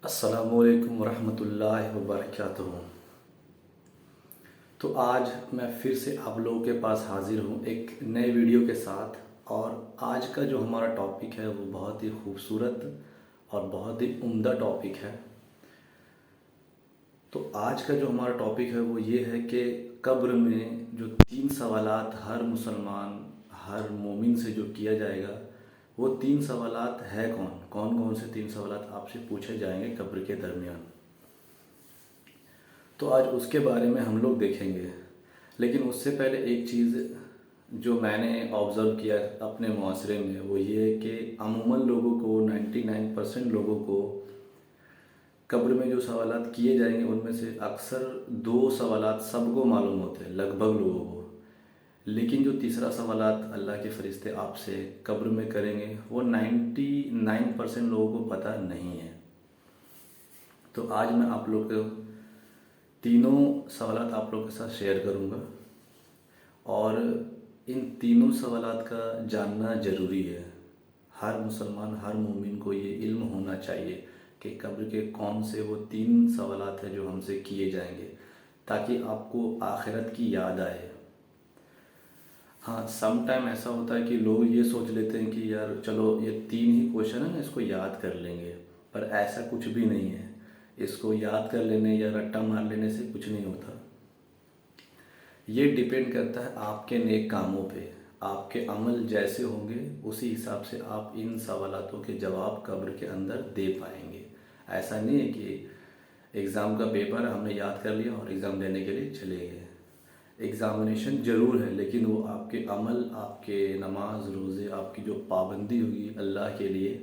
السلام علیکم ورحمۃ اللہ وبرکاتہ۔ تو آج میں پھر سے آپ لوگوں کے پاس حاضر ہوں ایک نئے ویڈیو کے ساتھ، اور آج کا جو ہمارا ٹاپک ہے وہ بہت ہی خوبصورت اور بہت ہی عمدہ ٹاپک ہے۔ تو آج کا جو ہمارا ٹاپک ہے وہ یہ ہے کہ قبر میں جو 3 سوالات ہر مسلمان ہر مومن سے جو کیا جائے گا، وہ 3 سوالات ہے کون کون سے 3 سوالات آپ سے پوچھے جائیں گے قبر کے درمیان۔ تو آج اس کے بارے میں ہم لوگ دیکھیں گے، لیکن اس سے پہلے ایک چیز جو میں نے آبزرو کیا اپنے معاشرے میں وہ یہ ہے کہ عموماً لوگوں کو 99% لوگوں کو قبر میں جو سوالات کیے جائیں گے ان میں سے اکثر 2 سوالات سب کو معلوم ہوتے ہیں، لگ بھگ لوگوں کو، لیکن جو تیسرا سوالات اللہ کے فرشتے آپ سے قبر میں کریں گے وہ 99% لوگوں کو پتہ نہیں ہے۔ تو آج میں آپ لوگ کو تینوں سوالات آپ لوگ کے ساتھ شیئر کروں گا، اور ان تینوں سوالات کا جاننا ضروری ہے۔ ہر مسلمان ہر مومن کو یہ علم ہونا چاہیے کہ قبر کے کون سے وہ 3 سوالات ہیں جو ہم سے کیے جائیں گے، تاکہ آپ کو آخرت کی یاد آئے۔ ہاں، سم ٹائم ایسا ہوتا ہے کہ لوگ یہ سوچ لیتے ہیں کہ یار چلو یہ 3 ہی کویشچن ہے نا، اس کو یاد کر لیں گے، پر ایسا کچھ بھی نہیں ہے۔ اس کو یاد کر لینے یا رٹا مار لینے سے کچھ نہیں ہوتا۔ یہ ڈیپینڈ کرتا ہے آپ کے نیک کاموں پہ۔ آپ کے عمل جیسے ہوں گے اسی حساب سے آپ ان سوالاتوں کے جواب قبر کے اندر دے پائیں گے۔ ایسا نہیں ہے کہ ایگزام کا پیپر ہم نے یاد کر لیا اور ایگزام دینے کے لیے چلے گئے۔ ایگزامینیشن ضرور ہے، لیکن وہ آپ کے عمل، آپ کے نماز روزے، آپ کی جو پابندی ہوگی اللہ کے لیے،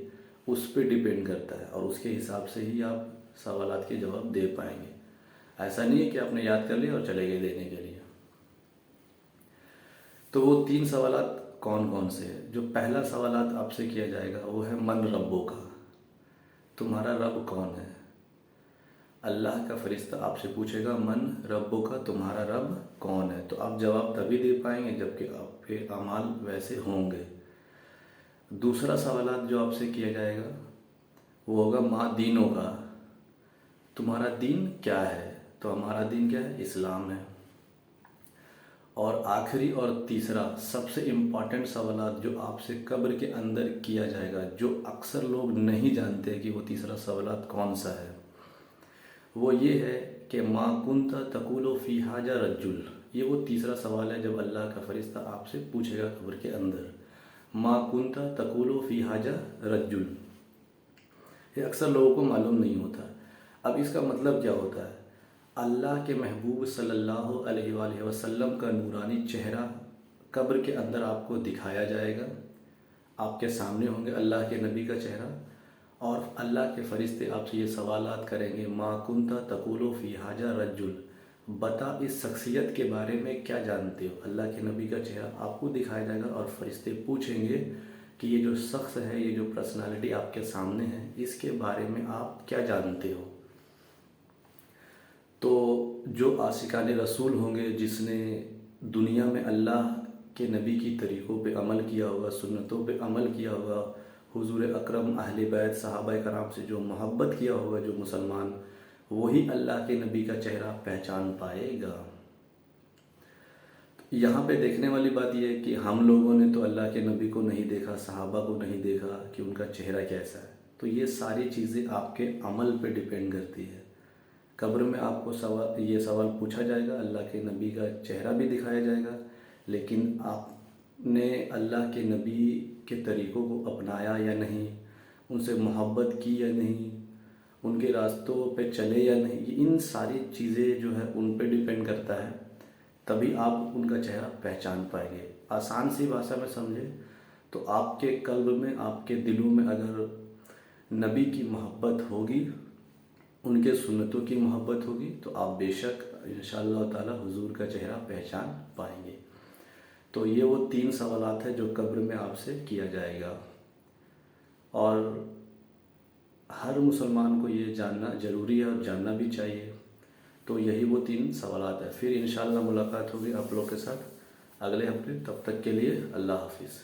اس پہ ڈیپینڈ کرتا ہے، اور اس کے حساب سے ہی آپ سوالات کے جواب دے پائیں گے۔ ایسا نہیں ہے کہ آپ نے یاد کر لیا اور چلے گئے دینے کے لیے۔ تو وہ 3 سوالات کون کون سے ہیں؟ جو پہلا سوالات آپ سے کیا جائے گا وہ ہے من ربوں کا، تمہارا رب کون ہے؟ اللہ کا فرشتہ آپ سے پوچھے گا من ربوں کا، تمہارا رب کون ہے؟ تو آپ جواب تبھی دے پائیں گے جب کہ آپ کے اعمال ویسے ہوں گے۔ دوسرا سوالات جو آپ سے کیا جائے گا وہ ہوگا ما دینوں کا، تمہارا دین کیا ہے؟ تو ہمارا دین کیا ہے؟ اسلام ہے۔ اور آخری اور تیسرا سب سے امپورٹنٹ سوالات جو آپ سے قبر کے اندر کیا جائے گا، جو اکثر لوگ نہیں جانتے کہ وہ تیسرا سوالات کون سا ہے، وہ یہ ہے کہ ما کنت تقول فی ھذا رجل۔ یہ وہ تیسرا سوال ہے جب اللہ کا فرشتہ آپ سے پوچھے گا قبر کے اندر، ما کنت تقول فی ھذا رجل۔ یہ اکثر لوگوں کو معلوم نہیں ہوتا۔ اب اس کا مطلب کیا ہوتا ہے؟ اللہ کے محبوب صلی اللہ علیہ وآلہ وسلم کا نورانی چہرہ قبر کے اندر آپ کو دکھایا جائے گا۔ آپ کے سامنے ہوں گے اللہ کے نبی کا چہرہ، اور اللہ کے فرشتے آپ سے یہ سوالات کریں گے، ما کنت تقول فی ھذا رجل، بتا اس شخصیت کے بارے میں کیا جانتے ہو؟ اللہ کے نبی کا چہرہ آپ کو دکھایا جائے گا، اور فرشتے پوچھیں گے کہ یہ جو شخص ہے، یہ جو پرسنالٹی آپ کے سامنے ہے، اس کے بارے میں آپ کیا جانتے ہو؟ تو جو عاشقان رسول ہوں گے، جس نے دنیا میں اللہ کے نبی کی طریقوں پہ عمل کیا ہوگا، سنتوں پہ عمل کیا ہوگا، حضور اکرم، اہل بیت، صحابہ کرام سے جو محبت کیا ہوگا جو مسلمان، وہی اللہ کے نبی کا چہرہ پہچان پائے گا۔ یہاں پہ دیکھنے والی بات یہ ہے کہ ہم لوگوں نے تو اللہ کے نبی کو نہیں دیکھا، صحابہ کو نہیں دیکھا کہ ان کا چہرہ کیسا ہے۔ تو یہ ساری چیزیں آپ کے عمل پہ ڈیپینڈ کرتی ہے۔ قبر میں آپ کو یہ سوال پوچھا جائے گا، اللہ کے نبی کا چہرہ بھی دکھایا جائے گا، لیکن آپ نے اللہ کے نبی کے طریقوں کو اپنایا یا نہیں، ان سے محبت کی یا نہیں، ان کے راستوں پہ چلے یا نہیں، ان ساری چیزیں جو ہے ان پہ ڈیپینڈ کرتا ہے، تبھی آپ ان کا چہرہ پہچان پائیں گے۔ آسان سی بھاشا میں سمجھیں تو آپ کے قلب میں، آپ کے دلوں میں اگر نبی کی محبت ہوگی، ان کے سنتوں کی محبت ہوگی، تو آپ بے شک انشاءاللہ تعالی حضور کا چہرہ پہچان پائیں گے۔ تو یہ وہ 3 سوالات ہیں جو قبر میں آپ سے کیا جائے گا، اور ہر مسلمان کو یہ جاننا ضروری ہے اور جاننا بھی چاہیے۔ تو یہی وہ 3 سوالات ہیں۔ پھر انشاءاللہ ملاقات ہوگی آپ لوگ کے ساتھ اگلے ہفتے، تب تک کے لیے اللہ حافظ۔